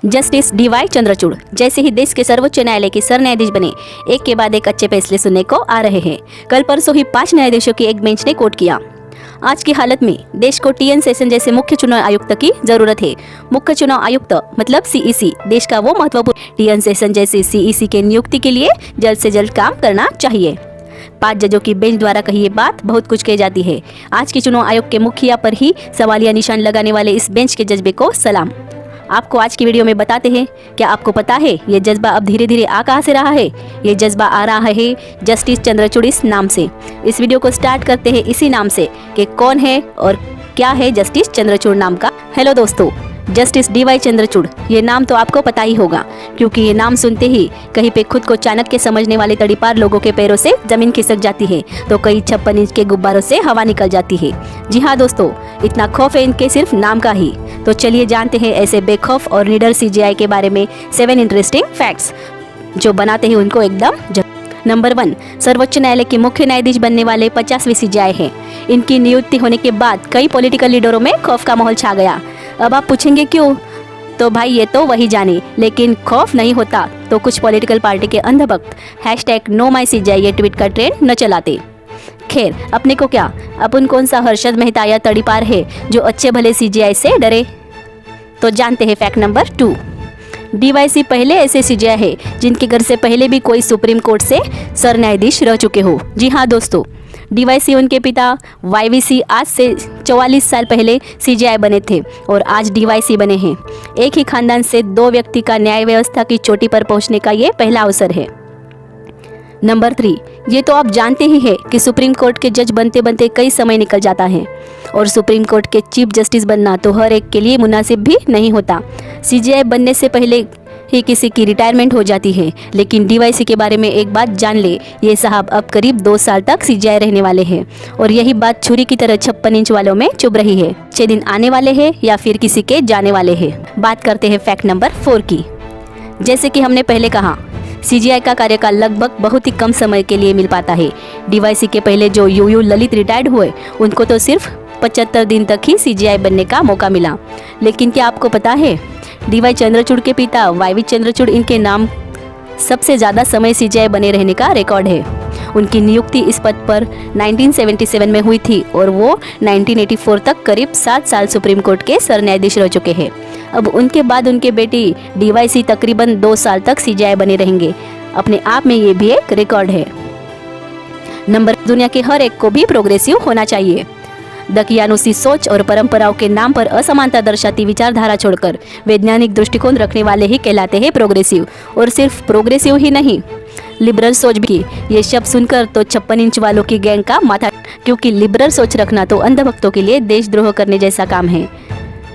Justice D Y Chandrachud जैसे ही देश के सर्वोच्च न्यायालय के सर न्यायाधीश बने, एक के बाद एक अच्छे फैसले सुनने को आ रहे हैं। कल परसों ही 5 न्यायाधीशों की एक बेंच ने कोर्ट किया। आज की हालत में देश को टीएन सेशन जैसे मुख्य चुनाव आयुक्त की जरूरत है। मुख्य चुनाव आयुक्त मतलब सीईसी देश का वो महत्वपूर्ण टीएन सेशन जैसे सीईसी के नियुक्ति के लिए जल्द से जल्द काम करना चाहिए। 5 जजों की बेंच द्वारा कही ये बात बहुत कुछ कही जाती है। आज के चुनाव आयोग के मुखिया पर ही सवालिया निशान लगाने वाले इस बेंच के जज्बे को सलाम। आपको आज की वीडियो में बताते हैं, क्या आपको पता है ये जज्बा अब धीरे धीरे आ कहाँ से रहा है? ये जज्बा आ रहा है जस्टिस चंद्रचूड़ इस नाम से। इस वीडियो को स्टार्ट करते हैं इसी नाम से कि कौन है और क्या है जस्टिस चंद्रचूड़ नाम का। हेलो दोस्तों, जस्टिस डीवाई चंद्रचूड़ ये नाम तो आपको पता ही होगा, क्योंकि ये नाम सुनते ही कहीं पे खुद को चाणक्य समझने वाले तड़ीपार लोगों के पैरों से जमीन खिसक जाती है, तो कई 56 इंच के गुब्बारों से हवा निकल जाती है। जी हाँ दोस्तों, इतना खौफ है इनके सिर्फ नाम का ही। तो चलिए जानते हैं ऐसे बेखौफ और निडर सीजीआई के बारे में 7 इंटरेस्टिंग फैक्ट्स जो बनाते हैं उनको एकदम। नंबर 1, सर्वोच्च न्यायालय के मुख्य न्यायाधीश बनने वाले 50वें सीजीआई हैं। इनकी नियुक्ति होने के बाद कई पॉलिटिकल लीडरों में खौफ का माहौल छा गया। अब आप पूछेंगे क्यों? तो भाई ये तो वही जाने, लेकिन खौफ नहीं होता तो कुछ पॉलिटिकल पार्टी के अंधभक्त #NoMyCGI ये ट्वीट का ट्रेंड न चलाते। खैर, अपने को क्या, अपन कौन सा हर्षद मेहता या तड़ीपार है जो अच्छे भले सीजीआई से डरे? तो जानते हैं फैक्ट नंबर 2। डीवाईसी पहले ऐसे सीजीआई है जिनके घर से पहले भी कोई सुप्रीम कोर्ट से सर न्यायाधीश रह चुके हो। जी हाँ दोस्तों, डीवाईसी उनके पिता वाईवीसी आज से 44 साल पहले सीजीआई बने थे और आज डीवाईसी बने हैं। एक ही खानदान से 2 व्यक्ति का न्याय व्यवस्था की चोटी पर पहुंचने का ये पहला अवसर है। नंबर 3, ये तो आप जानते ही हैं कि सुप्रीम कोर्ट के जज बनते बनते कई समय निकल जाता है और सुप्रीम कोर्ट के चीफ जस्टिस बनना तो हर एक के लिए मुनासिब भी नहीं होता। सीजीआई बनने से पहले ही किसी की रिटायरमेंट हो जाती है। लेकिन डीवाईसी के बारे में एक बात जान ले, ये साहब अब करीब 2 साल तक सीजीआई रहने वाले हैं और यही बात छुरी की तरह 56 इंच वालों में चुभ रही है। 6 दिन आने वाले हैं या फिर किसी के जाने वाले हैं। बात करते हैं फैक्ट नंबर 4 की। जैसे कि हमने पहले कहा, सीजीआई का कार्यकाल लगभग बहुत ही कम समय के लिए मिल पाता है। डीवाईसी के पहले जो यूयू ललित रिटायर्ड हुए, उनको तो सिर्फ 75 दिन तक ही सीजीआई बनने का मौका मिला। लेकिन क्या आपको पता है, डीवाई चंद्रचूड़ के पिता वाईवी चंद्रचूड़ इनके नाम सबसे ज़्यादा समय सीजीआई बने रहने का रिकॉर्ड है। उनकी नियुक्ति इस पद पर 1977 में हुई थी और वो 1984 तक करीब 7 साल सुप्रीम कोर्ट के सर न्यायाधीश रह चुके हैं। अब उनके बाद उनके बेटी डीवाईसी तकरीबन 2 साल तक सीजीआई बने रहेंगे। अपने आप में ये भी एक रिकॉर्ड है। नंबर, दुनिया के हर एक को भी प्रोग्रेसिव होना चाहिए। दकियानुसी सोच और परंपराओं के नाम पर असमानता दर्शाती विचारधारा छोड़कर वैज्ञानिक दृष्टिकोण रखने वाले ही कहलाते हैं प्रोग्रेसिव। और सिर्फ प्रोग्रेसिव ही नहीं, लिबरल सोच भी। ये शब्द सुनकर तो 56 इंच वालों की गैंग का माथा, क्योंकि लिबरल सोच रखना तो अंधभक्तों के लिए देशद्रोह करने जैसा काम है।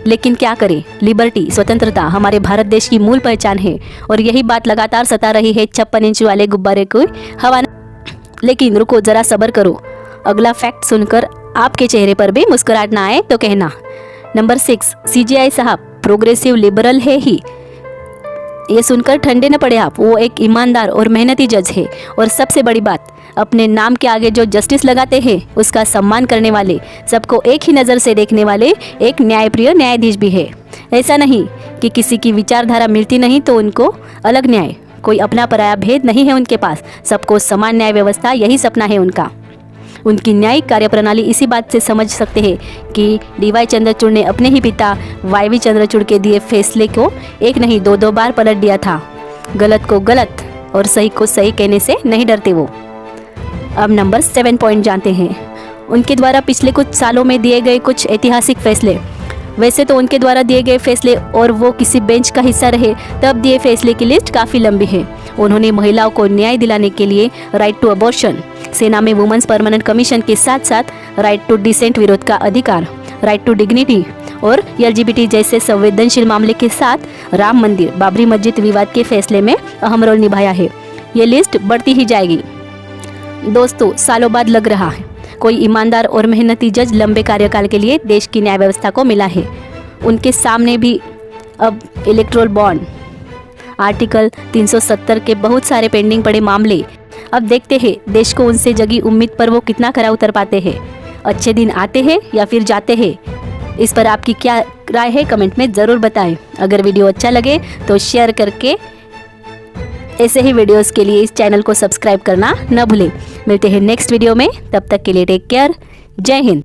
लेकिन क्या करें, लिबर्टी स्वतंत्रता हमारे भारत देश की मूल पहचान है और यही बात लगातार सता रही है 56 इंच वाले गुब्बारे को हवा। लेकिन रुको, जरा सब्र करो, अगला फैक्ट सुनकर आपके चेहरे पर भी मुस्कुराहट ना आए तो कहना। नंबर 6, सीजीआई साहब प्रोग्रेसिव लिबरल है ही, ये सुनकर ठंडे न पड़े आप। वो एक ईमानदार और मेहनती जज है और सबसे बड़ी बात, अपने नाम के आगे जो जस्टिस लगाते हैं उसका सम्मान करने वाले, सबको एक ही नज़र से देखने वाले एक न्यायप्रिय न्यायाधीश भी है। ऐसा नहीं कि किसी की विचारधारा मिलती नहीं तो उनको अलग न्याय, कोई अपना पराया भेद नहीं है उनके पास। सबको समान न्याय व्यवस्था, यही सपना है उनका। उनकी न्यायिक कार्यप्रणाली इसी बात से समझ सकते हैं कि डीवाई चंद्रचूड़ ने अपने ही पिता वाईवी चंद्रचूड़ के दिए फैसले को एक नहीं 2 बार पलट दिया था। गलत को गलत और सही को सही कहने से नहीं डरते वो। अब नंबर 7 पॉइंट जानते हैं। उनके द्वारा पिछले कुछ सालों में दिए गए कुछ ऐतिहासिक फैसले। वैसे तो उनके द्वारा दिए गए फैसले और वो किसी बेंच का हिस्सा रहे तब दिए फैसले की लिस्ट काफ़ी लंबी है। उन्होंने महिलाओं को न्याय दिलाने के लिए राइट टू अबॉर्शन, सेना में वुमेन्स परमानेंट कमीशन के साथ साथ राइट टू डिसेंट विरोध का अधिकार, राइट टू डिग्निटी और एलजीबीटी जैसे संवेदनशील मामले के साथ राम मंदिर, बाबरी मस्जिद विवाद के फैसले में अहम रोल निभाया है। ये लिस्ट बढ़ती ही जाएगी। दोस्तों, सालों बाद लग रहा है कोई ईमानदार और मेहनती जज लंबे कार्यकाल के लिए देश की न्याय व्यवस्था को मिला है। उनके सामने भी अब इलेक्टोरल बॉन्ड, आर्टिकल 370 के बहुत सारे पेंडिंग पड़े मामले। अब देखते हैं देश को उनसे जगी उम्मीद पर वो कितना खरा उतर पाते हैं। अच्छे दिन आते हैं या फिर जाते हैं, इस पर आपकी क्या राय है कमेंट में ज़रूर बताएं। अगर वीडियो अच्छा लगे तो शेयर करके ऐसे ही वीडियोस के लिए इस चैनल को सब्सक्राइब करना न भूलें। मिलते हैं नेक्स्ट वीडियो में, तब तक के लिए टेक केयर। जय हिंद।